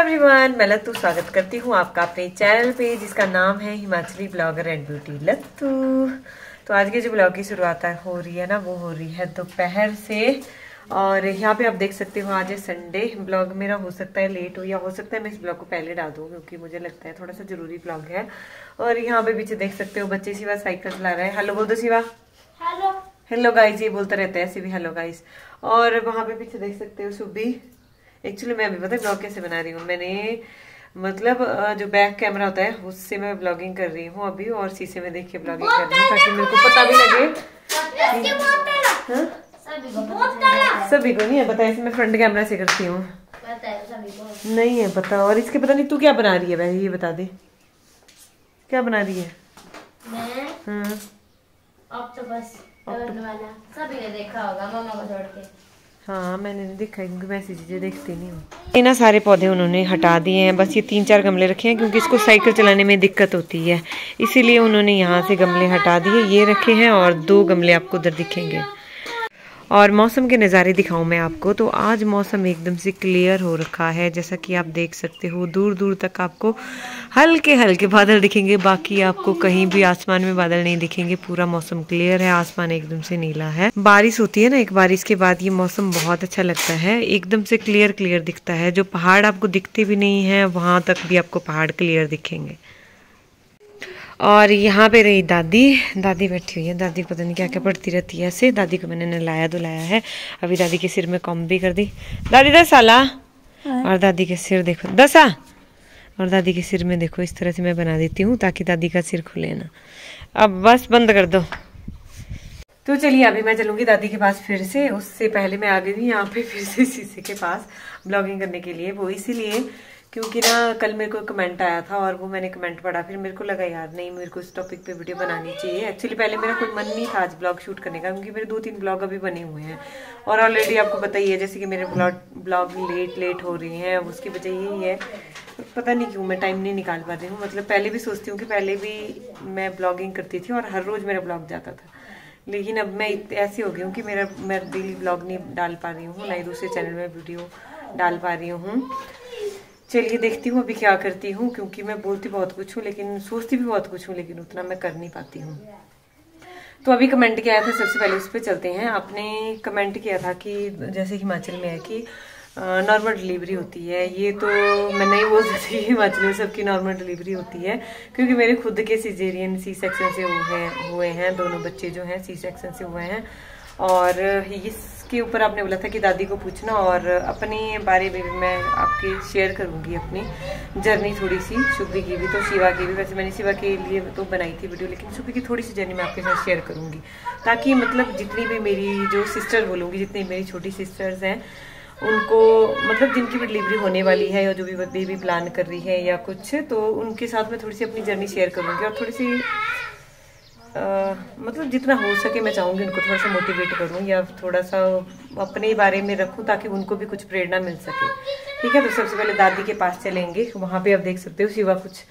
Everyone, मैं लत्तू स्वागत करती हूँ आपका अपने चैनल पे जिसका नाम है हिमाचली ब्लॉगर एंड ब्यूटी लत्तू। तो आज के जो ब्लॉग की शुरुआत हो रही है ना, वो हो रही है दोपहर से। और यहाँ पे आप देख सकते हो आज है संडे। ब्लॉग मेरा हो सकता है लेट हो या हो सकता है मैं इस ब्लॉग को पहले डाल दूँ, क्योंकि मुझे लगता है थोड़ा सा जरूरी ब्लॉग है। और यहाँ पे पीछे देख सकते हो बच्चे शिवा साइकिल चला रहा है। हेलो बोल दो शिवा। हेलो हेलो गाइज, ये बोलता रहता है ऐसे भी, हेलो गाइज। और वहाँ पे पीछे देख सकते हो सुबी। एक्चुअली मैं अभी पता है ब्लॉग कैसे बना रही हूँ। मैंने मतलब जो बैक कैमरा होता है उससे मैं ब्लॉगिंग कर रही हूँ अभी, और शीशे में देख के ब्लॉगिंग कर रही हूँ ताकि मेरे को पता भी लगे। सभी को नहीं है पता, ऐसे मैं फ्रंट कैमरा से करती हूँ, नहीं है पता। और इसके पता नहीं तू क्या बना रही है वैसे, ये बता दे क्या बना रही है। मैं ऑक्टोपस वाला सभी ने देखा होगा मामा को छोड़ के। हाँ मैंने नहीं देखा क्योंकि मैं ऐसी चीजें देखती नहीं हूँ। ये ना सारे पौधे उन्होंने हटा दिए हैं, बस ये 3-4 गमले रखे हैं क्योंकि इसको साइकिल चलाने में दिक्कत होती है, इसीलिए उन्होंने यहाँ से गमले हटा दिए। ये रखे हैं और 2 गमले आपको उधर दिखेंगे। और मौसम के नज़ारे दिखाऊं मैं आपको, तो आज मौसम एकदम से क्लियर हो रखा है। जैसा कि आप देख सकते हो दूर दूर तक आपको हल्के हल्के बादल दिखेंगे, बाकी आपको कहीं भी आसमान में बादल नहीं दिखेंगे। पूरा मौसम क्लियर है, आसमान एकदम से नीला है। बारिश होती है ना एक, बारिश के बाद ये मौसम बहुत अच्छा लगता है, एकदम से क्लियर क्लियर दिखता है। जो पहाड़ आपको दिखते भी नहीं है वहां तक भी आपको पहाड़ क्लियर दिखेंगे। और यहाँ पे रही दादी, दादी बैठी हुई है। दादी पता नहीं क्या क्या पढ़ती रहती है ऐसे। दादी को मैंने नहलाया धुलाया है, अभी दादी के सिर में कॉम्ब भी कर दी। दादी 10 साला। और दादी के सिर देखो 10। और दादी के सिर में देखो इस तरह से मैं बना देती हूँ ताकि दादी का सिर खुले ना। अब बस बंद कर दो। तो चलिए अभी मैं चलूंगी दादी के पास फिर से। उससे पहले मैं आ गई थी यहाँ पे फिर से शीशे के पास ब्लॉगिंग करने के लिए। वो इसीलिए क्योंकि ना कल मेरे को कमेंट आया था और वो मैंने कमेंट पढ़ा, फिर मेरे को लगा यार नहीं मेरे को इस टॉपिक पे वीडियो बनानी चाहिए। एक्चुअली पहले मेरा कोई मन नहीं था आज ब्लॉग शूट करने का, क्योंकि मेरे 2-3 ब्लॉग अभी बने हुए हैं और ऑलरेडी आपको पता ही है जैसे कि मेरे ब्लॉग लेट हो रही हैं। उसकी वजह यही है, पता नहीं क्यों मैं टाइम नहीं निकाल पा रही हूँ। मतलब पहले भी सोचती हूँ कि पहले भी मैं ब्लॉगिंग करती थी और हर रोज मेरा ब्लॉग जाता था, लेकिन अब मैं ऐसी हो गई हूँ कि मैं डेली ब्लॉग नहीं डाल पा रही हूँ, ना ही दूसरे चैनल में वीडियो डाल पा रही हूँ। चलिए देखती हूँ अभी क्या करती हूँ, क्योंकि मैं बोलती बहुत कुछ हूँ लेकिन सोचती भी बहुत कुछ हूँ, लेकिन उतना मैं कर नहीं पाती हूँ। तो अभी कमेंट किया था, सबसे पहले उस पर चलते हैं। आपने कमेंट किया था कि जैसे हिमाचल में है कि नॉर्मल डिलीवरी होती है। ये तो मैं नहीं बोल सकती हिमाचल में सबकी नॉर्मल डिलीवरी होती है, क्योंकि मेरे खुद के सिजेरियन सी सेक्शन से हुए हैं। दोनों बच्चे जो हैं सी सेक्शन से हुए हैं। और इसके ऊपर आपने बोला था कि दादी को पूछना, और अपने बारे में भी मैं आपके शेयर करूंगी अपनी जर्नी थोड़ी सी, शुभी की भी तो शिवा की भी। वैसे मैंने शिवा के लिए तो बनाई थी वीडियो, लेकिन शुभी की थोड़ी सी जर्नी मैं आपके साथ शेयर करूंगी, ताकि मतलब जितनी भी मेरी जो सिस्टर बोलूँगी, जितनी मेरी छोटी सिस्टर्स हैं उनको, मतलब जिनकी भी डिलीवरी होने वाली है या जो भी बेबी प्लान कर रही है या कुछ, तो उनके साथ मैं थोड़ी सी अपनी जर्नी शेयर करूंगी। और थोड़ी सी मतलब जितना हो सके मैं चाहूँगी उनको थोड़ा सा मोटिवेट करूँ या थोड़ा सा अपने बारे में रखूँ, ताकि उनको भी कुछ प्रेरणा मिल सके। ठीक है, तो सबसे पहले दादी के पास चलेंगे। वहाँ पे आप देख सकते हो शिवा कुछ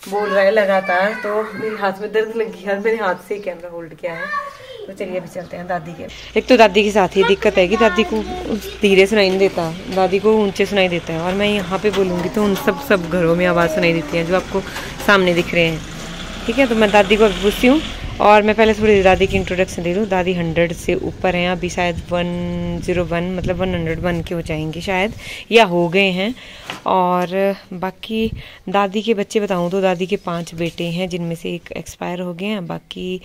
बोल रहा है लगातार, तो मेरे हाथ में दर्द लगी है, मेरे हाथ से कैमरा होल्ड किया है। तो चलिए अभी चलते हैं दादी के। एक तो दादी के साथ ही दिक्कत है कि दादी को धीरे सुनाई नहीं देता, दादी को ऊंचे सुनाई देता है। और मैं यहाँ पे बोलूँगी तो उन सब घरों में आवाज़ सुनाई देती है जो आपको सामने दिख रहे हैं। ठीक है, तो मैं दादी को अभी पूछती हूँ। और मैं पहले थोड़ी दादी की इंट्रोडक्शन दे दूँ। दादी 100 से ऊपर हैं, अभी शायद 101 मतलब 101 के हो जाएंगे शायद, या हो गए हैं। और बाकी दादी के बच्चे बताऊँ तो दादी के 5 बेटे हैं, जिनमें से 1 एक्सपायर हो गए हैं, बाकी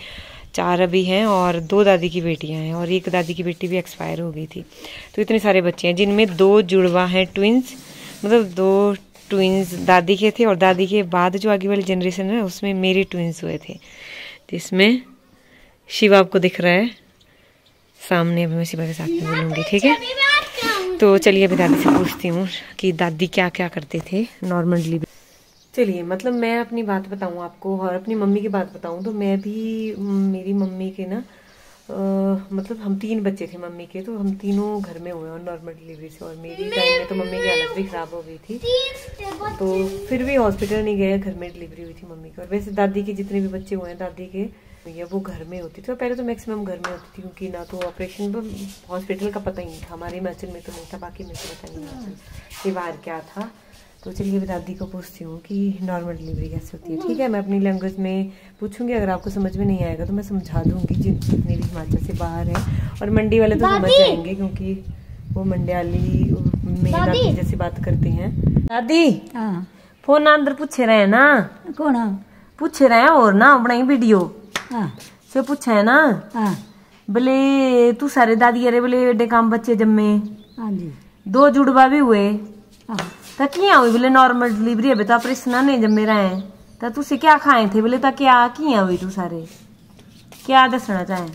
4 अभी हैं। और 2 दादी की बेटियां हैं और 1 दादी की बेटी भी एक्सपायर हो गई थी। तो इतने सारे बच्चे हैं, जिनमें 2 जुड़वा हैं ट्विंस, मतलब 2 ट्विंस दादी के थे। और दादी के बाद जो आगे वाली जनरेशन है उसमें मेरे ट्विंस हुए थे, जिसमें शिवा आपको दिख रहा है सामने। अभी मैं शिवा के साथ में बोलूँगी। ठीक है, तो चलिए अभी दादी से पूछती हूँ कि दादी क्या क्या करते थे नॉर्मल डिलीवरी। चलिए मतलब मैं अपनी बात बताऊँ आपको और अपनी मम्मी की बात बताऊँ तो मैं भी, मेरी मम्मी के ना मतलब हम 3 बच्चे थे मम्मी के, तो हम तीनों घर में हुए और नॉर्मल डिलीवरी से। और मेरी टाइम में तो मम्मी की हालत भी खराब हो गई थी, तो फिर भी हॉस्पिटल नहीं गए, घर में डिलीवरी हुई थी मम्मी की। और वैसे दादी के जितने भी बच्चे हुए हैं दादी के, वो घर में होती थी। तो पहले तो मैक्सिमम घर में होती थी, क्योंकि ना तो ऑपरेशन हॉस्पिटल का पता ही नहीं था हमारे हिमाचल में, तो नहीं था। बाकी मेरे को पता नहीं हिमाचल के बाहर क्या था। तो चलिए दादी को पूछती हूँ कि नॉर्मल डिलीवरी कैसे होती है। ठीक है, मैं अपनी लैंग्वेज में पूछूंगी, अगर आपको समझ में नहीं आएगा तो मैं समझा दूंगी, जितने भी हिमाचल से बाहर है। और मंडी वाले तो समझ जाएंगे क्योंकि वो मंडियाली में दादी जैसी बात करते हैं। दादी फोन अंदर पूछे रहे ना, कौन पूछे रहे और ना बनाई वीडियो से पूछा है ना बोले तू सारे दादी अरे बोले एडे काम बच्चे जम्मे, हाँ जी 2 जुड़वा भी हुए किया हुई बोले नॉर्मल डिलीवरी है बेटा, ऑपरेशन नहीं जम्मे रहे तो तुसे क्या खाए थे बोले क्या किया हुई तू सारे, क्या दसना चाहे?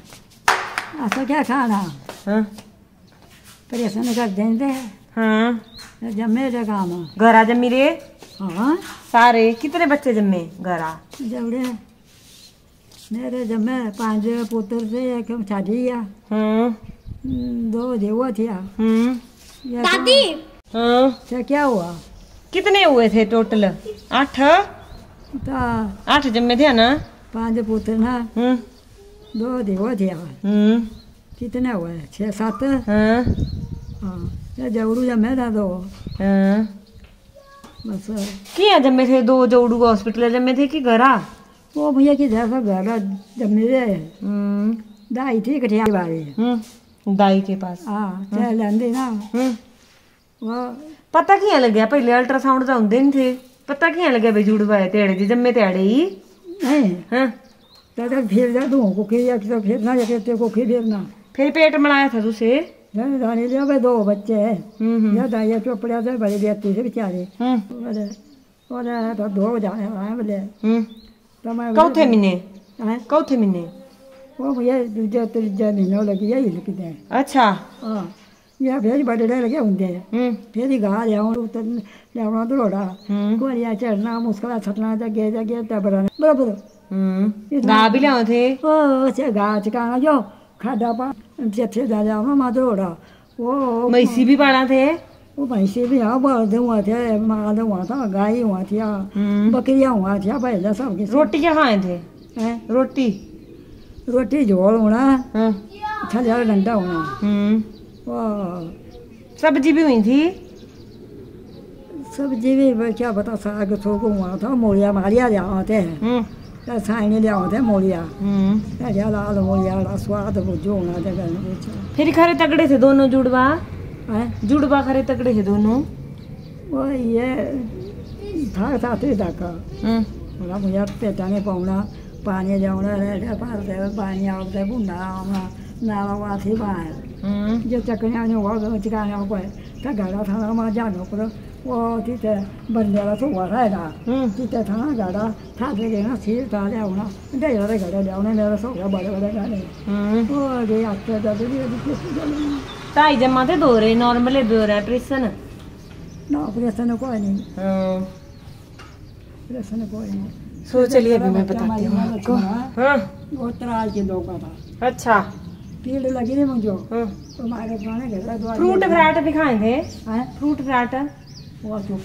ऐसा क्या खाना हाँ परेशान कर देंगे। हाँ जम्मे रे काम घरा जम्मी रे। हाँ सारे कितने बच्चे जम्मे घरा? जबड़े मेरे जम्मे 5 पुत्र थे, एक छाड़ी है, 2 देवा थिया। दादी हाँ क्या हुआ? कितने हुए थे टोटल? 8 जम्मे थे ना? 5 पुत्र ना 2 देवा थिया। कितने हुए? 6-7। हाँ जवड़ू जमे था 2 बस। क्या जमे थे 2 जवड़ू हॉस्पिटल जमे थे कि घरा? वो भैया की जैसा घर जमे थे। दाई थी कठिया बारी दाई के पास। हाँ चाहे लेंदी ना वो पता किया लग गया? पहले अल्ट्रासाउंड तो होंगे नहीं थे, पता किया लग गया भाई जुड़वा है तेड़े जी जम्मे तेड़े ही नहीं। तो फिर जा दूँ को तो फिर ना जाके को फिर ना फिर पेट मलाया था तुसे? दाने लिया भाई 2 बच्चे हैं दाइया चोपड़िया से बड़ी देती से बेचारे बोले तो 2 जाने आए बोले तो मैं कौथे महीने कौथे महीने वो भैया दूजा तीजा महीना लगी यही लिखते हैं। अच्छा हाँ ये फिर बड़े लगे होंगे फिर गा लिया दौड़ा कोरिया चढ़ना मुश्किल छटना जगे जगे बराबर गा भी लिया थे ओ गा चकाना जो खादा पा जैसे जा माँ दौड़ा वो मैसी भी पाला थे। वो भैंसी भी हाँ बड़े हुआ थे, माँ हुआ था, गाय हुआ थी, बकरियाँ हुआ थी पहले सब। रोटी क्या खाए थे? रोटी झोल होना, छलिया डंडा होना, सब्जी भी हुई थी। सब्जी भी क्या पता साग सोग हुआ था, मोलिया मारिया लिया थे साइने लिया थे मोलिया लाल मोलिया स्वाद जो होना था। फिर खरे तगड़े थे दोनों जुड़वा? जुड़वा खरे तगड़े थे दोनों? वो ये था साथी तक मुझे पेटा में पाना पानी जाना पानी आते बुना आना नाला हुआ थी बाहर जो चकनिया चिकाने पर गाड़ा था वहाँ जाने पर वो तिथे बंदेला तो हुआ रहेगा तिथे था ना गाड़ा था ना सीट था लिया डेरा गाड़ा लिया मेरा सो गया बड़े बड़े गाड़े वो गए आते ताई जमा थे 2 रे नॉर्मल 2 रे ऑपरेशन ना ऑपरेशन कोई नहीं ऑपरेशन कोई नहीं। सो चलिए अभी मैं बताती हूँ आपको। वो 3 किलो का था। अच्छा पीड़ लगी थी मुझे तुम्हारे पुराने घर फ्रूट फ्राट भी खाए थे? फ्रूट फ्राट वो चुप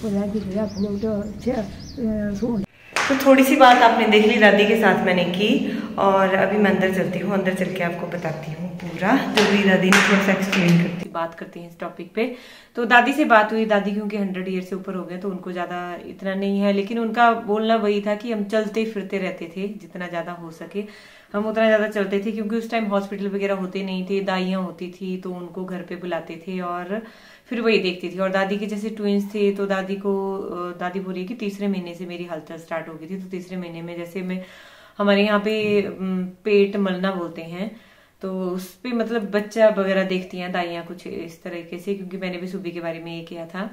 फ्रूट। तो थोड़ी सी बात आपने देख ली दादी के साथ मैंने की, और अभी मैं अंदर चलती हूँ, अंदर चल के आपको बताती हूँ पूरा जो भी दादी ने थोड़ा सा एक्सप्लेन करती बात करती हैं इस टॉपिक पे। तो दादी से बात हुई, दादी क्योंकि 100 ईयर से ऊपर हो गए तो उनको ज्यादा इतना नहीं है, लेकिन उनका बोलना वही था कि हम चलते फिरते रहते थे, जितना ज्यादा हो सके हम उतना ज्यादा चलते थे, क्योंकि उस टाइम हॉस्पिटल वगैरह होते नहीं थे, दाइयाँ होती थी तो उनको घर पे बुलाते थे और फिर वही देखती थी। और दादी के जैसे ट्विंस थे तो दादी बोल रही है कि 3रे महीने से मेरी हलचल स्टार्ट हो गई थी। तो 3रे महीने में जैसे मैं हमारे यहाँ पे पेट मलना बोलते हैं, तो उस पे मतलब बच्चा वगैरह देखती हैं दाइयाँ कुछ इस तरीके से, क्योंकि मैंने भी सुबह के बारे में ये किया था।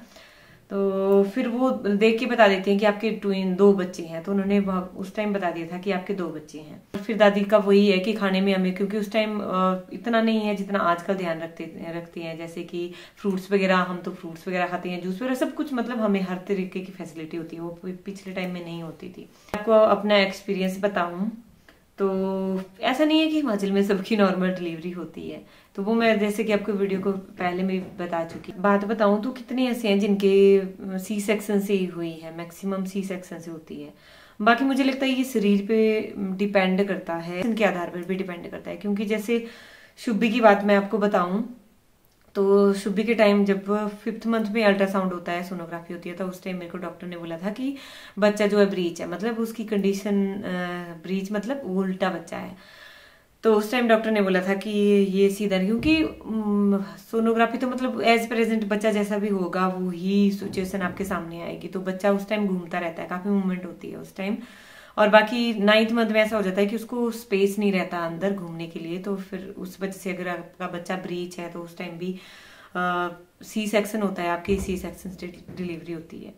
तो फिर वो देख के बता देते हैं कि आपके 2 बच्चे हैं, तो उन्होंने उस टाइम बता दिया था कि आपके 2 बच्चे हैं। फिर दादी का वही है कि खाने में हमें, क्योंकि उस टाइम इतना नहीं है जितना आजकल ध्यान रखती हैं, जैसे कि फ्रूट्स वगैरह, हम तो फ्रूट्स वगैरह खाते हैं, जूस वगैरह सब कुछ, मतलब हमें हर तरीके की फैसिलिटी होती है, वो पिछले टाइम में नहीं होती थी। आपको अपना एक्सपीरियंस बताऊं तो ऐसा नहीं है कि हिमाचल में सबकी नॉर्मल डिलीवरी होती है, तो वो मैं जैसे कि आपको वीडियो को पहले में बता चुकी। बात बताऊं तो कितने ऐसे हैं जिनके सी सेक्शन से हुई है, मैक्सिमम सी सेक्शन से होती है। बाकी मुझे लगता है ये शरीर पे डिपेंड करता है, इनके आधार पर भी डिपेंड करता है, क्योंकि जैसे शुभी की बात मैं आपको बताऊं तो शुभी के टाइम जब 5th मंथ में अल्ट्रासाउंड होता है, सोनोग्राफी होती है, तो उस टाइम मेरे को डॉक्टर ने बोला था कि बच्चा जो है ब्रीच है, मतलब उसकी कंडीशन ब्रीच मतलब उल्टा बच्चा है। तो उस टाइम डॉक्टर ने बोला था कि ये सीधा नहीं, क्योंकि सोनोग्राफी तो मतलब एज प्रेजेंट बच्चा जैसा भी होगा वो ही सिचुएशन आपके सामने आएगी। तो बच्चा उस टाइम घूमता रहता है, काफी मूवमेंट होती है उस टाइम। और बाकी 9th मंथ में ऐसा हो जाता है कि उसको स्पेस नहीं रहता अंदर घूमने के लिए। तो फिर उस वजह से अगर आपका बच्चा ब्रीच है तो उस टाइम भी सी सेक्शन होता है, आपकी सी सेक्शन से डिलीवरी होती है।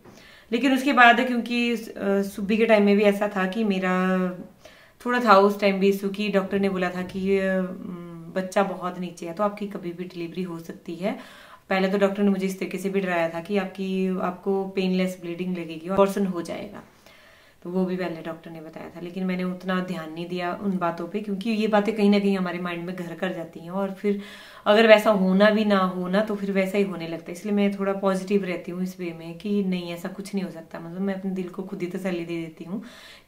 लेकिन उसके बाद क्योंकि सुबी के टाइम में भी ऐसा था कि मेरा थोड़ा था उस टाइम भी इशू की डॉक्टर ने बोला था कि बच्चा बहुत नीचे है तो आपकी कभी भी डिलीवरी हो सकती है। पहले तो डॉक्टर ने मुझे इस तरीके से भी डराया था कि आपको पेनलेस ब्लीडिंग लगेगी और अबॉर्शन हो जाएगा, तो वो भी पहले डॉक्टर ने बताया था। लेकिन मैंने उतना ध्यान नहीं दिया उन बातों पे, क्योंकि ये बातें कहीं ना कहीं हमारे माइंड में घर कर जाती हैं और फिर अगर वैसा होना भी ना होना तो फिर वैसा ही होने लगता है। इसलिए मैं थोड़ा पॉजिटिव रहती हूँ इस वे में कि नहीं ऐसा कुछ नहीं हो सकता। मतलब मैं अपने दिल को खुद ही तसल्ली दे देती हूँ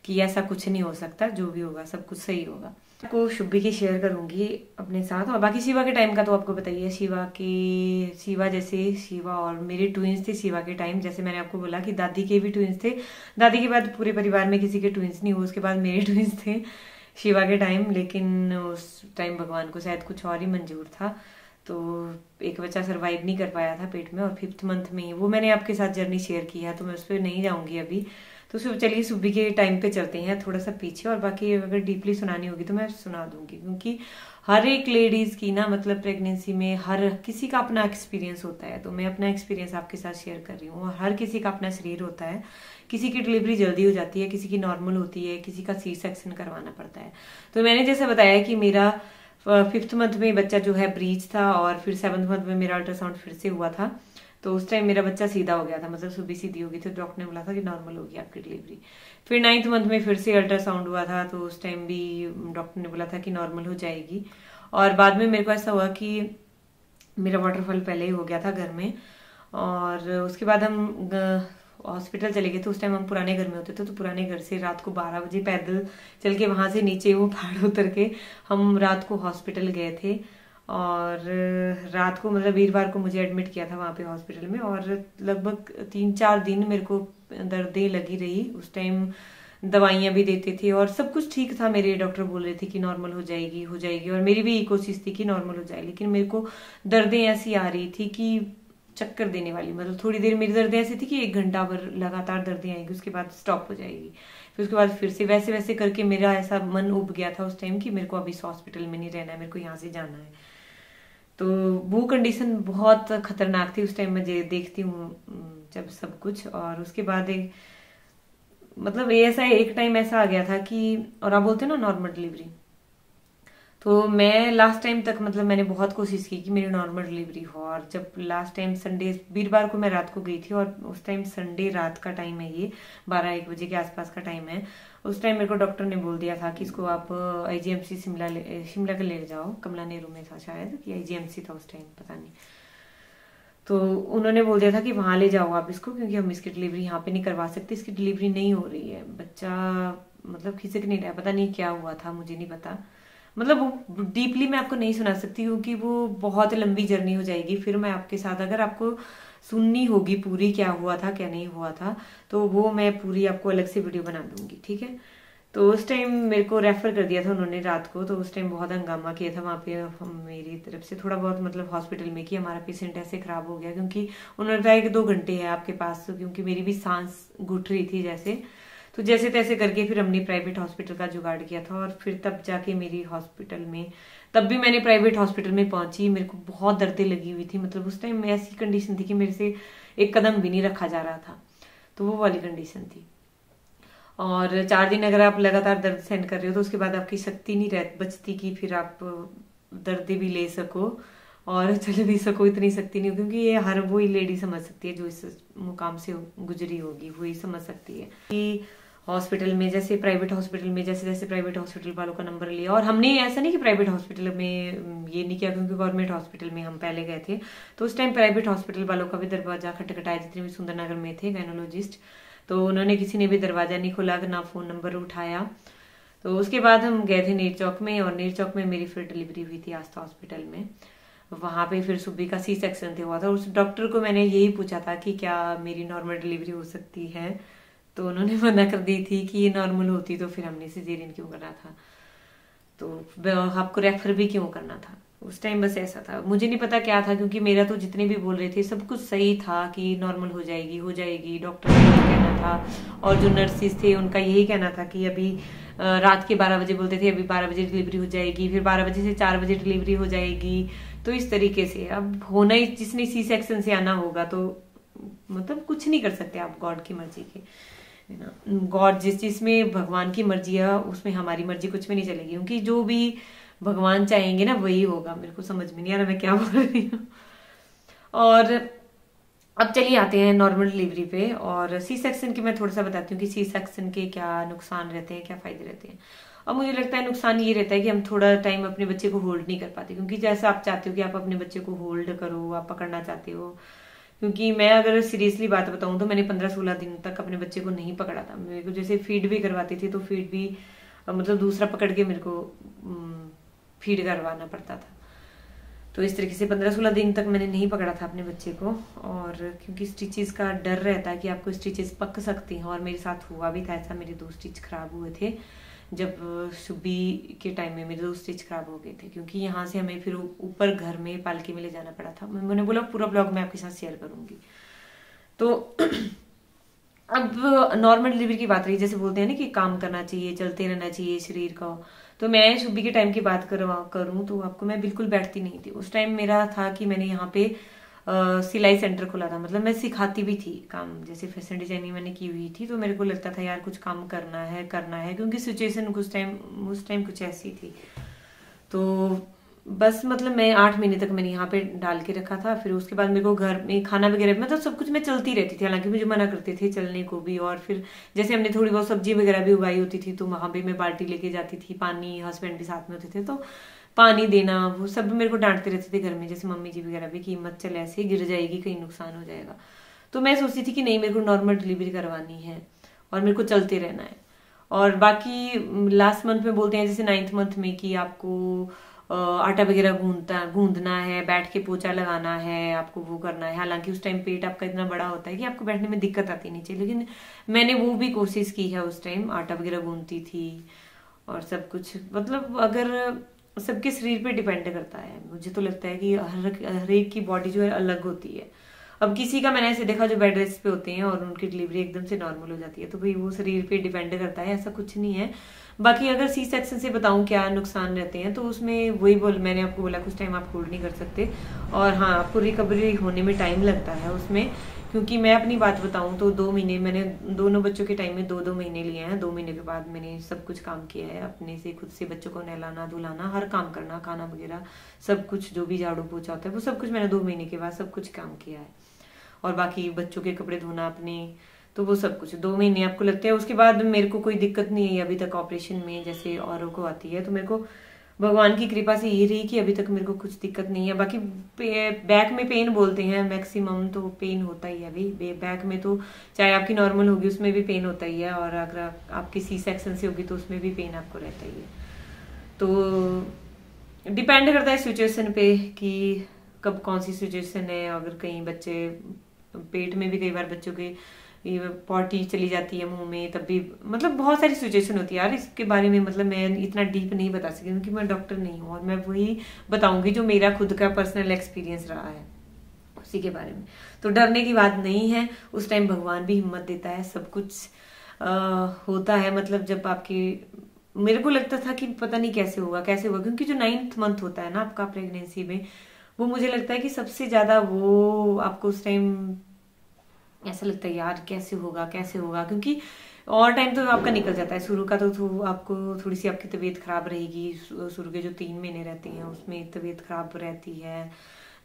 कि ऐसा कुछ नहीं हो सकता, जो भी होगा सब कुछ सही होगा। आपको शुभी की शेयर करूंगी अपने साथ। और बाकी शिवा के टाइम का तो आपको बताइए, शिवा और मेरे ट्विंस थे शिवा के टाइम। जैसे मैंने आपको बोला कि दादी के भी ट्विंस थे, दादी के बाद पूरे परिवार में किसी के ट्विंस नहीं हुए, उसके बाद मेरे ट्विंस थे शिवा के टाइम। लेकिन उस टाइम भगवान को शायद कुछ और ही मंजूर था, तो एक बच्चा सरवाइव नहीं कर पाया था पेट में। और 5th मंथ में वो मैंने आपके साथ जर्नी शेयर की है, तो मैं उस पर नहीं जाऊंगी अभी। तो चलिए सुबह के टाइम पे चलते हैं थोड़ा सा पीछे, और बाकी अगर डीपली सुनानी होगी तो मैं सुना दूंगी, क्योंकि हर एक लेडीज की ना मतलब प्रेगनेंसी में हर किसी का अपना एक्सपीरियंस होता है। तो मैं अपना एक्सपीरियंस आपके साथ शेयर कर रही हूँ। और हर किसी का अपना शरीर होता है, किसी की डिलीवरी जल्दी हो जाती है, किसी की नॉर्मल होती है, किसी का सी सेक्शन करवाना पड़ता है। तो मैंने जैसे बताया कि मेरा 5th मंथ में बच्चा जो है ब्रीच था, और फिर 7th मंथ में मेरा अल्ट्रासाउंड फिर से हुआ था। तो उस टाइम मेरा बच्चा सीधा हो गया था, मतलब सुबह सीधी हो गई थी। डॉक्टर ने बोला था कि नॉर्मल होगी आपकी डिलीवरी। फिर 9th मंथ में फिर से अल्ट्रासाउंड हुआ था, तो उस टाइम भी डॉक्टर ने बोला था कि नॉर्मल हो जाएगी। और बाद में मेरे को ऐसा हुआ कि मेरा वाटरफॉल पहले ही हो गया था घर में, और उसके बाद हम हॉस्पिटल चले गए थे। उस टाइम हम पुराने घर में होते थे, तो पुराने घर से रात को 12 बजे पैदल चल के वहां से नीचे वो पहाड़ उतर के हम रात को हॉस्पिटल गए थे। और रात को मतलब वीरवार को मुझे एडमिट किया था वहां पे हॉस्पिटल में, और लगभग 3-4 दिन मेरे को दर्दें लगी रही। उस टाइम दवाइयां भी देते थे और सब कुछ ठीक था। मेरे डॉक्टर बोल रहे थे कि नॉर्मल हो जाएगी, और मेरी भी कोशिश थी कि नॉर्मल हो जाए। लेकिन मेरे को दर्दें ऐसी आ रही थी कि चक्कर देने वाली, मतलब थोड़ी देर मेरी दर्दें ऐसी थी कि 1 घंटा भर लगातार दर्दें आएगी, उसके बाद स्टॉप हो जाएगी। फिर उसके बाद फिर से वैसे वैसे करके मेरा ऐसा मन उब गया था उस टाइम कि मेरे को अभी हॉस्पिटल में नहीं रहना है, मेरे को यहाँ से जाना है। तो वो कंडीशन बहुत खतरनाक थी उस टाइम। मुझे देखती हूँ जब सब कुछ, और उसके बाद मतलब ऐसा एक टाइम ऐसा आ गया था कि, और आप बोलते हो ना नॉर्मल डिलीवरी, तो मैं लास्ट टाइम तक मतलब मैंने बहुत कोशिश की कि मेरी नॉर्मल डिलीवरी हो। और जब लास्ट टाइम संडे वीरवार को मैं रात को गई थी, और उस टाइम संडे रात का टाइम है, ये 12-1 बजे के आसपास का टाइम है। उस टाइम मेरे को डॉक्टर ने बोल दिया था कि इसको आप IGMC शिमला के ले जाओ। कमला नेहरू में था शायद, कि IGMC था उस टाइम, पता नहीं। तो उन्होंने बोल दिया था कि वहां ले जाओ आप इसको, क्योंकि हम इसकी डिलीवरी यहाँ पे नहीं करवा सकते, इसकी डिलीवरी नहीं हो रही है। बच्चा मतलब खिसक नहीं रहा, पता नहीं क्या हुआ था, मुझे नहीं पता। मतलब वो डीपली मैं आपको नहीं सुना सकती, क्योंकि वो बहुत लंबी जर्नी हो जाएगी। फिर मैं आपके साथ, अगर आपको सुननी होगी पूरी क्या हुआ था क्या नहीं हुआ था, तो वो मैं पूरी आपको अलग से वीडियो बना दूंगी, ठीक है। तो उस टाइम मेरे को रेफर कर दिया था उन्होंने रात को। तो उस टाइम बहुत हंगामा किया था वहां पे मेरी तरफ से, थोड़ा बहुत मतलब हॉस्पिटल में, कि हमारा पेशेंट ऐसे खराब हो गया, क्योंकि उन्होंने बताया कि 2 घंटे है आपके पास। तो क्योंकि मेरी भी सांस घुट रही थी जैसे, तो जैसे तैसे करके फिर हमने प्राइवेट हॉस्पिटल का जुगाड़ किया था। और फिर तब जाके मेरी हॉस्पिटल में, तब भी मैंने प्राइवेट हॉस्पिटल में पहुंची। मेरे को बहुत दर्दें लगी हुई थी, मतलब उस टाइम ऐसी कंडीशन थी कि मेरे से एक कदम भी नहीं रखा जा रहा था, तो वो वाली कंडीशन थी। और 4 दिन अगर आप लगातार दर्द सहन कर रहे हो, तो उसके बाद आपकी शक्ति नहीं बचती कि फिर आप दर्द भी ले सको और चल भी सको, इतनी शक्ति नहीं, क्योंकि ये हर वही लेडी समझ सकती है जो इस मुकाम से गुजरी होगी, वही समझ सकती है कि हॉस्पिटल में, जैसे प्राइवेट हॉस्पिटल में, जैसे जैसे प्राइवेट हॉस्पिटल वालों का नंबर लिया। और हमने ऐसा नहीं कि प्राइवेट हॉस्पिटल में ये नहीं किया, क्योंकि गवर्नमेंट हॉस्पिटल में हम पहले गए थे, तो उस टाइम प्राइवेट हॉस्पिटल वालों का भी दरवाजा खटखटाया, जितने भी सुंदरनगर में थे गायनोलॉजिस्ट, तो उन्होंने किसी ने भी दरवाजा नहीं खोला, ना फोन नंबर उठाया। तो उसके बाद हम गए थे नीर चौक में, और नीर चौक में मेरी फिर डिलीवरी हुई थी आस्था हॉस्पिटल में। वहाँ पे फिर सुबी का सी सेक्शन हुआ था। उस डॉक्टर को मैंने यही पूछा था कि क्या मेरी नॉर्मल डिलीवरी हो सकती है, तो उन्होंने मना कर दी थी कि ये नॉर्मल होती तो फिर हमने सिजेरियन क्यों करना था, तो आपको रेफर भी क्यों करना था। उस टाइम बस ऐसा था, मुझे नहीं पता क्या था, क्योंकि मेरा तो जितने भी बोल रहे थे सब कुछ सही था कि नॉर्मल हो जाएगी, डॉक्टर का यही कहना था और जो नर्सिस थे उनका यही कहना था कि अभी रात के 12 बजे बोलते थे अभी 12 बजे डिलीवरी हो जाएगी, फिर 12 बजे से 4 बजे डिलीवरी हो जाएगी। तो इस तरीके से अब होना ही, जिसने सी सेक्शन से आना होगा तो मतलब कुछ नहीं कर सकते आप गॉड की मर्जी के, है ना। गॉड जिस चीज में भगवान की मर्जी है उसमें हमारी मर्जी कुछ भी नहीं चलेगी, क्योंकि जो भी भगवान चाहेंगे ना वही होगा। मेरे को समझ में नहीं आ रहा मैं क्या बोल रही हूँ। और अब चलिए आते हैं नॉर्मल डिलीवरी पे, और सी सेक्शन की मैं थोड़ा सा बताती हूँ कि सी सेक्शन के क्या नुकसान रहते हैं, क्या फायदे रहते हैं। और मुझे लगता है नुकसान ये रहता है कि हम थोड़ा टाइम अपने बच्चे को होल्ड नहीं कर पाते, क्योंकि जैसा आप चाहते हो कि आप अपने बच्चे को होल्ड करो, आप पकड़ना चाहते हो। क्योंकि मैं अगर सीरियसली बात बताऊं तो मैंने 15-16 दिन तक अपने बच्चे को नहीं पकड़ा था। मेरे को जैसे फीड भी करवाती थी तो फीड भी मतलब दूसरा पकड़ के मेरे को फीड करवाना पड़ता था। तो इस तरीके से 15-16 दिन तक मैंने नहीं पकड़ा था अपने बच्चे को। और क्योंकि स्टिचेस का डर रहता है कि आपको स्टिचेस पक सकती हैं, और मेरे साथ हुआ भी था ऐसा, मेरे 2 स्टिच खराब हुए थे जब सुबी के टाइम में मेरे 2 स्टिच खराब हो गए थे, क्योंकि यहाँ से हमें फिर ऊपर घर में पालकी में ले जाना पड़ा था। मैंने बोला पूरा ब्लॉग मैं आपके साथ शेयर करूंगी। तो अब नॉर्मल डिलीवरी की बात रही, जैसे बोलते हैं ना कि काम करना चाहिए, चलते रहना चाहिए शरीर का, तो मैं सुबी के टाइम की बात करूं तो आपको मैं बिल्कुल बैठती नहीं थी। उस टाइम मेरा था कि मैंने यहाँ पे सिलाई सेंटर खोला था, मतलब मैं सिखाती भी थी काम, जैसे फैशन डिजाइनिंग मैंने की हुई थी। तो मेरे को लगता था यार कुछ काम करना है, क्योंकि सिचुएशन उस टाइम कुछ ऐसी थी। तो बस मतलब मैं 8 महीने तक मैंने यहाँ पे डाल के रखा था। फिर उसके बाद मेरे को घर में खाना वगैरह मतलब सब कुछ मैं चलती रहती थी, हालांकि मुझे मना करते थे चलने को भी। और फिर जैसे हमने थोड़ी बहुत सब्जी वगैरह भी उगाई होती थी तो वहां पे मैं बाल्टी लेके जाती थी, पानी, हस्बैंड भी साथ में होते थे तो पानी देना, वो सब मेरे को डांटते रहते थे घर में, जैसे मम्मी जी वगैरह भी, कि मत चल ऐसे गिर जाएगी, कहीं नुकसान हो जाएगा। तो मैं सोचती थी कि नहीं, मेरे को नॉर्मल डिलीवरी करवानी है और मेरे को चलते रहना है। और बाकी लास्ट मंथ में बोलते हैं जैसे 9th मंथ में कि आपको आटा वगैरह गूंदना है, बैठ के पोछा लगाना है, आपको वो करना है। हालांकि उस टाइम पेट आपका इतना बड़ा होता है कि आपको बैठने में दिक्कत आती नहीं चाहिए, लेकिन मैंने वो भी कोशिश की है। उस टाइम आटा वगैरह गूंदती थी और सब कुछ, मतलब अगर सबके शरीर पे डिपेंड करता है। मुझे तो लगता है कि हर एक की बॉडी जो है अलग होती है। अब किसी का मैंने ऐसे देखा जो बेड रेस्ट पे होते हैं और उनकी डिलीवरी एकदम से नॉर्मल हो जाती है, तो भाई वो शरीर पे डिपेंड करता है, ऐसा कुछ नहीं है। बाकी अगर सी सेक्शन से बताऊं क्या नुकसान रहते हैं, तो उसमें वही मैंने आपको बोला कुछ टाइम आप होल्ड नहीं कर सकते, और हाँ आपको रिकवरी होने में टाइम लगता है उसमें। क्योंकि मैं अपनी बात बताऊं तो 2 महीने मैंने दोनों बच्चों के टाइम में 2-2 महीने लिए हैं। 2 महीने के बाद मैंने सब कुछ काम किया है अपने से, खुद से बच्चों को नहलाना धुलाना, हर काम करना, खाना वगैरह सब कुछ, जो भी झाड़ू पोछा होता है वो सब कुछ मैंने 2 महीने के बाद सब कुछ काम किया है। और बाकी बच्चों के कपड़े धोना अपने, तो वो सब कुछ 2 महीने आपको लगते हैं। उसके बाद मेरे को कोई दिक्कत नहीं है अभी तक ऑपरेशन में, जैसे औरों को आती है। तो मेरे को भगवान की कृपा से ये रही कि अभी तक मेरे को कुछ दिक्कत नहीं है। बाकी बैक में पेन बोलते हैं मैक्सिमम, तो पेन होता ही है अभी बैक में, तो चाहे आपकी नॉर्मल होगी उसमें भी पेन होता ही है, और अगर आपकी सी सेक्शन से होगी तो उसमें भी पेन आपको रहता ही है। तो डिपेंड करता है सिचुएशन पे कि कब कौन सी सिचुएशन है। अगर कहीं बच्चे पेट में भी कई बार बच्चों के पॉटी चली जाती है मुंह में, तब भी मतलब बहुत सारी सिचुएशन होती है यार। इसके बारे में मतलब मैं इतना डीप नहीं बता सकती क्योंकि मैं डॉक्टर नहीं हूँ, और मैं वही बताऊंगी जो मेरा खुद का पर्सनल एक्सपीरियंस रहा है उसी के बारे में। तो डरने की बात नहीं है, उस टाइम भगवान भी हिम्मत देता है, सब कुछ होता है। मतलब जब आपकी, मेरे को लगता था कि पता नहीं कैसे होगा क्योंकि जो 9th मंथ होता है ना आपका प्रेगनेंसी में, वो मुझे लगता है कि सबसे ज्यादा वो आपको उस टाइम ऐसा लगता है यार कैसे होगा, क्योंकि और टाइम तो आपका निकल जाता है। शुरू का तो आपको थोड़ी सी आपकी तबीयत खराब रहेगी, शुरू के जो 3 महीने रहते हैं उसमें तबीयत खराब रहती है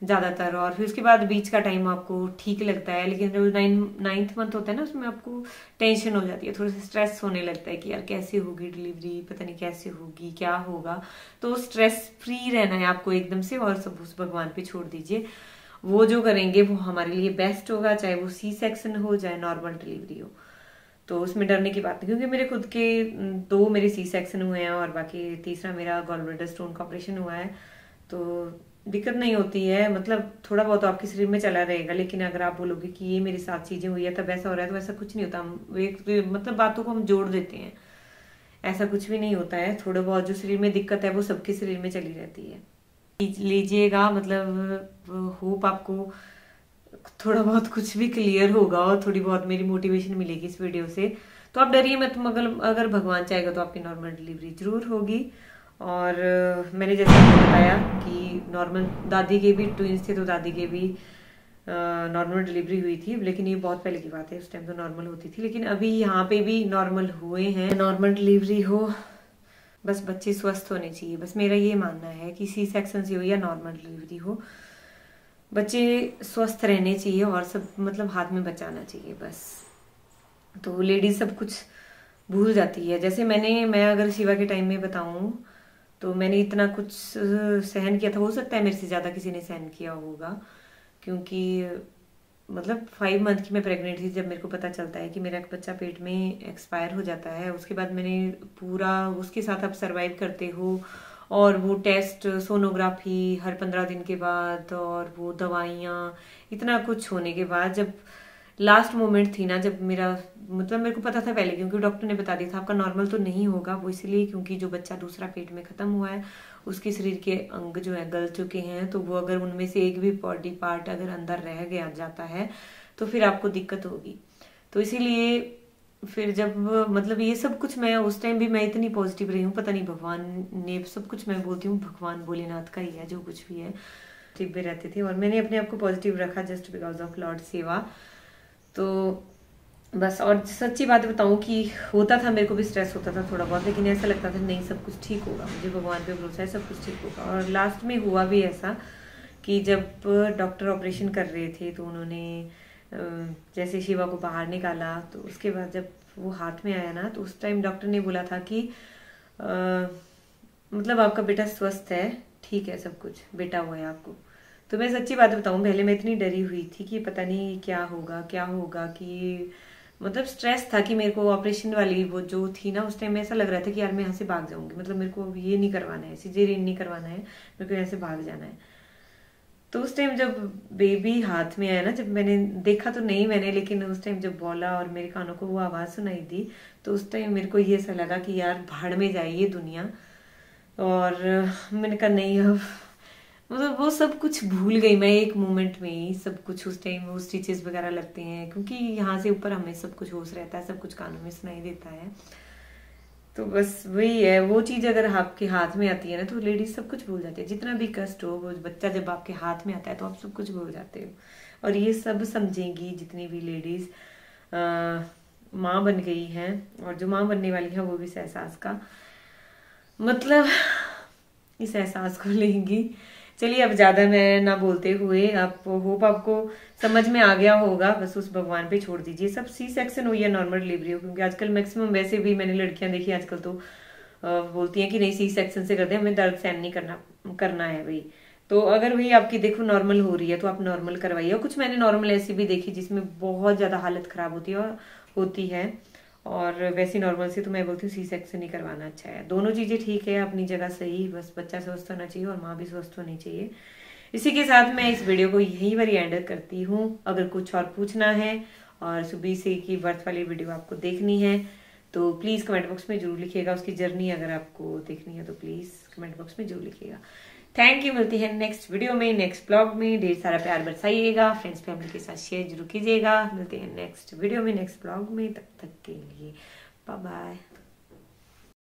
ज्यादातर, और फिर उसके बाद बीच का टाइम आपको ठीक लगता है। लेकिन जो 9th मंथ होता है ना, उसमें आपको टेंशन हो जाती है, थोड़ा सा स्ट्रेस होने लगता है कि यार कैसे होगी डिलीवरी, पता नहीं कैसे होगी, क्या होगा। तो स्ट्रेस फ्री रहना है आपको एकदम से, और सब उस भगवान पे छोड़ दीजिए। वो जो करेंगे वो हमारे लिए बेस्ट होगा, चाहे वो सी सेक्शन हो चाहे नॉर्मल डिलीवरी हो। तो उसमें डरने की बात नहीं, क्योंकि मेरे खुद के 2 मेरे सी सेक्शन हुए हैं और बाकी तीसरा मेरा गॉलब्लैडर स्टोन का ऑपरेशन हुआ है। तो दिक्कत नहीं होती है, मतलब थोड़ा बहुत आपके शरीर में चला रहेगा, लेकिन अगर आप बोलोगे कि ये मेरे साथ चीजें हुई है तब ऐसा हो रहा है, तो ऐसा कुछ नहीं होता। हम एक मतलब बातों को हम जोड़ देते हैं, ऐसा कुछ भी नहीं होता है। थोड़ा बहुत जो शरीर में दिक्कत है वो सबके शरीर में चली रहती है। लीजिएगा, मतलब होप आपको थोड़ा बहुत कुछ भी क्लियर होगा और थोड़ी बहुत मेरी मोटिवेशन मिलेगी इस वीडियो से। तो आप डरिए मत, अगर भगवान चाहेगा तो आपकी नॉर्मल डिलीवरी जरूर होगी। और मैंने जैसे बताया कि नॉर्मल दादी के भी ट्विंस थे, तो दादी के भी नॉर्मल डिलीवरी हुई थी, लेकिन ये बहुत पहले की बात है, उस टाइम तो नॉर्मल होती थी। लेकिन अभी यहाँ पे भी नॉर्मल हुए हैं। नॉर्मल डिलीवरी हो, बस बच्चे स्वस्थ होने चाहिए, बस मेरा ये मानना है कि सी सेक्शन से हो या नॉर्मल डिलीवरी हो, बच्चे स्वस्थ रहने चाहिए और सब मतलब हाथ में बचाना चाहिए बस। तो लेडीज सब कुछ भूल जाती है। जैसे मैं अगर शिवा के टाइम में बताऊं तो मैंने इतना कुछ सहन किया था, हो सकता है मेरे से ज्यादा किसी ने सहन किया होगा, क्योंकि मतलब 5 मंथ की मैं प्रेग्नेंट थी जब मेरे को पता चलता है कि मेरा एक बच्चा पेट में एक्सपायर हो जाता है। उसके बाद मैंने पूरा उसके साथ आप सरवाइव करते हो, और वो टेस्ट, सोनोग्राफी हर 15 दिन के बाद, और वो दवाइयाँ, इतना कुछ होने के बाद जब लास्ट मोमेंट थी ना, जब मेरा मतलब मेरे को पता था पहले, क्योंकि डॉक्टर ने बता दिया था आपका नॉर्मल तो नहीं होगा। वो इसलिए क्योंकि जो बच्चा दूसरा पेट में खत्म हुआ है उसके शरीर के अंग जो है गल चुके हैं, तो वो अगर उनमें से एक भी बॉडी पार्ट अगर अंदर रह गया जाता है तो फिर आपको दिक्कत होगी। तो इसीलिए फिर जब मतलब ये सब कुछ, मैं उस टाइम भी मैं इतनी पॉजिटिव रही हूँ, पता नहीं भगवान ने सब कुछ, मैं बोलती हूँ भगवान भोलेनाथ का ही है जो कुछ भी है, पॉजिटिव भी रहते थे और मैंने अपने आप को पॉजिटिव रखा जस्ट बिकॉज ऑफ लॉर्ड सेवा। तो बस, और सच्ची बात बताऊं कि होता था, मेरे को भी स्ट्रेस होता था थोड़ा बहुत, लेकिन ऐसा लगता था नहीं सब कुछ ठीक होगा, मुझे भगवान पे भरोसा है, सब कुछ ठीक होगा। और लास्ट में हुआ भी ऐसा कि जब डॉक्टर ऑपरेशन कर रहे थे तो उन्होंने जैसे शिवा को बाहर निकाला, तो उसके बाद जब वो हाथ में आया ना, तो उस टाइम डॉक्टर ने बोला था कि मतलब आपका बेटा स्वस्थ है, ठीक है, सब कुछ बेटा हुआ है आपको। तो मैं सच्ची बात बताऊं, पहले मैं इतनी डरी हुई थी कि पता नहीं क्या होगा, कि मतलब स्ट्रेस था कि मेरे को ऑपरेशन वाली वो जो थी ना, उस टाइम ऐसा लग रहा था कि यार मैं यहाँ से भाग जाऊंगी, मतलब मेरे को ये नहीं करवाना है, सिजेरियन नहीं करवाना है, मेरे को यहाँ से भाग जाना है। तो उस टाइम जब बेबी हाथ में आया ना, जब मैंने देखा तो नहीं मैंने, लेकिन उस टाइम जब बोला और मेरे कानों को वो आवाज सुनाई दी, तो उस टाइम मेरे को ये ऐसा लगा कि यार भाड़ में जाए ये दुनिया। और मैंने कहा नहीं, अब मतलब वो सब कुछ भूल गई मैं एक मोमेंट में ही, सब कुछ उस टाइम वो स्टिचेस वगैरह लगते हैं, क्योंकि यहाँ से ऊपर हमें सब कुछ होश रहता है, सब कुछ कानों में सुनाई देता है। तो बस वही है, वो चीज अगर आपके हाथ में आती है ना, तो लेडीज सब कुछ भूल जाती है, जितना भी कष्ट हो, वो बच्चा जब आपके हाथ में आता है तो आप सब कुछ भूल जाते हो। और ये सब समझेंगी जितनी भी लेडीज माँ बन गई हैं, और जो माँ बनने वाली है वो भी इस एहसास का मतलब इस एहसास को लेंगी। चलिए अब ज्यादा मैं ना बोलते हुए, आप होप आपको समझ में आ गया होगा, बस उस भगवान पे छोड़ दीजिए। सब सी सेक्शन हो या नॉर्मल डिलीवरी हो, क्योंकि आजकल मैक्सिमम वैसे भी मैंने लड़कियां देखी आजकल तो बोलती हैं कि नहीं सी सेक्शन से करते हैं, हमें दर्द सहन नहीं करना है भाई। तो अगर भाई आपकी देखो नॉर्मल हो रही है तो आप नॉर्मल करवाइए। और कुछ मैंने नॉर्मल ऐसी भी देखी जिसमें बहुत ज्यादा हालत खराब होती है, और वैसी नॉर्मल से तो मैं बोलती हूँ सी सेक्शन ही करवाना अच्छा है। दोनों चीजें ठीक है अपनी जगह सही, बस बच्चा स्वस्थ होना चाहिए और माँ भी स्वस्थ होनी चाहिए। इसी के साथ मैं इस वीडियो को यहीं पर एंड करती हूँ। अगर कुछ और पूछना है और सुबह से की बर्थ वाली वीडियो आपको देखनी है तो प्लीज कमेंट बॉक्स में जरूर लिखिएगा। उसकी जर्नी अगर आपको देखनी है तो प्लीज कमेंट बॉक्स में जरूर लिखिएगा। थैंक यू, मिलती है नेक्स्ट वीडियो में, नेक्स्ट ब्लॉग में। ढेर सारा प्यार बरसाइएगा, फ्रेंड्स फैमिली के साथ शेयर जरूर कीजिएगा। मिलते हैं नेक्स्ट वीडियो में, नेक्स्ट ब्लॉग में, तब तक के लिए बाय बाय।